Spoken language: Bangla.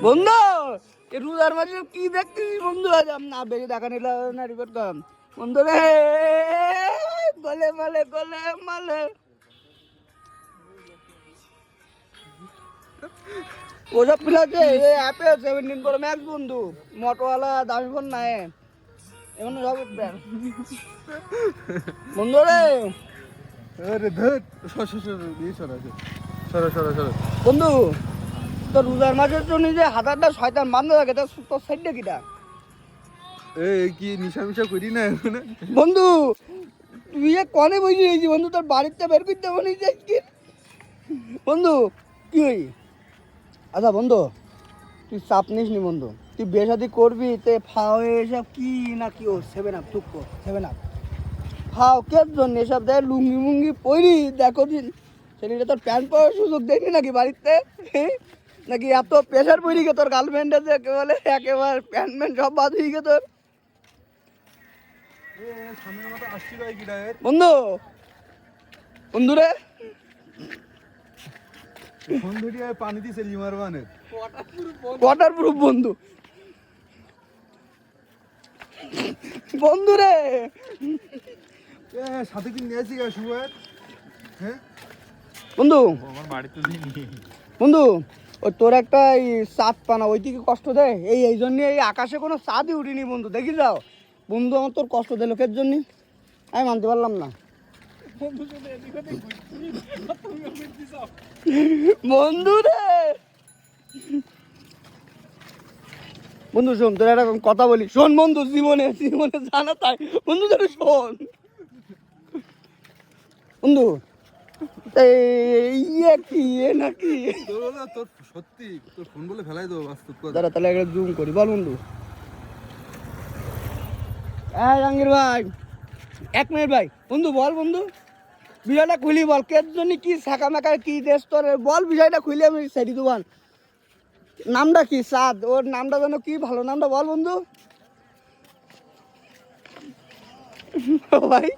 বন্ধু রোজার মাঝে কি দেখতেছি বন্ধু? আজ না বেশি দেখা নিল না রিপোর্ট কম বন্ধু রে, গলে মালে গলে মালে ওসব পিলাচ্ছে এই অ্যাপে 17 Pro Max বন্ধু, মোটোওয়ালা দামি ফোন নাই এখন সব বন্ধু রে। বন্ধু তোর রোজার মাঝের জন্য যে হাজারটা শয়তান বান্ধব থাকে তোর সাইডটা কিটা? কি নিশা মিশা করি না এখন বন্ধু তুই কনে বসে রয়েছি বন্ধু, তোর বাড়িতে বের করতে বলি কি বন্ধু? কি হই? আচ্ছা বন্ধু তুই চাপ নিস নি বন্ধু, তুই বিয়ে শাদি করবি তে ফাও এসব কি না কি? ও 7 আপ চুপ কর, 7 আপ ফাও কের জন্য এসব দেয়? লুঙ্গি মুঙ্গি পরি দেখো দিন ছেলেটা তোর প্যান্ট পরার সুযোগ দেখবি নাকি বাড়িতে? নাকি এত প্রেশার পড়ি গে তোর গার্লফ্রেন্ডে যে বলে একেবারে প্যান্ট ম্যান্ট সব বাদ হয়ে গে তোর? বন্ধু বন্ধু রে পানি দিছে লিমার মানে ওয়াটার প্রুফ বন্ধু, বন্ধু রে সাথে কি নিয়েছি শুয়ার হ্যাঁ বন্ধু আমার বাড়িতে বন্ধু ওই তোর একটা এই চাঁদ পানা ওই দিকে কষ্ট দেয় এই জন্য এই আকাশে কোনো চাঁদই উঠিনি বন্ধু, দেখি যাও বন্ধু আমার তোর কষ্ট দেয় লোকের জন্য, আমি মানতে পারলাম না বন্ধু রে। বন্ধু শোন তোর একটা কথা বলি, শোন বন্ধু, জীবনে জীবনে জানা তাই বন্ধু তোর শোন বন্ধু ইয়ে কি ইয়ে নাকি তোর সত্যি তোর ফোন বলে ফেলাই দেবো বাস্তব কথা। দাঁড়া তাহলে একটা জুম করি, বল বন্ধু। হ্যাঁ জাহাঙ্গীর ভাই 1 মিনিট ভাই, বন্ধু বল বন্ধু বিষয়টা খুলি বল, কের জন্য কি শাখা মাখা কি দেশ তোর বল, বিষয়টা খুলি আমি সেটি দোকান। নামটা কি সাদ, ওর নামটা যেন কি ভালো নামটা বল বন্ধু ভাই।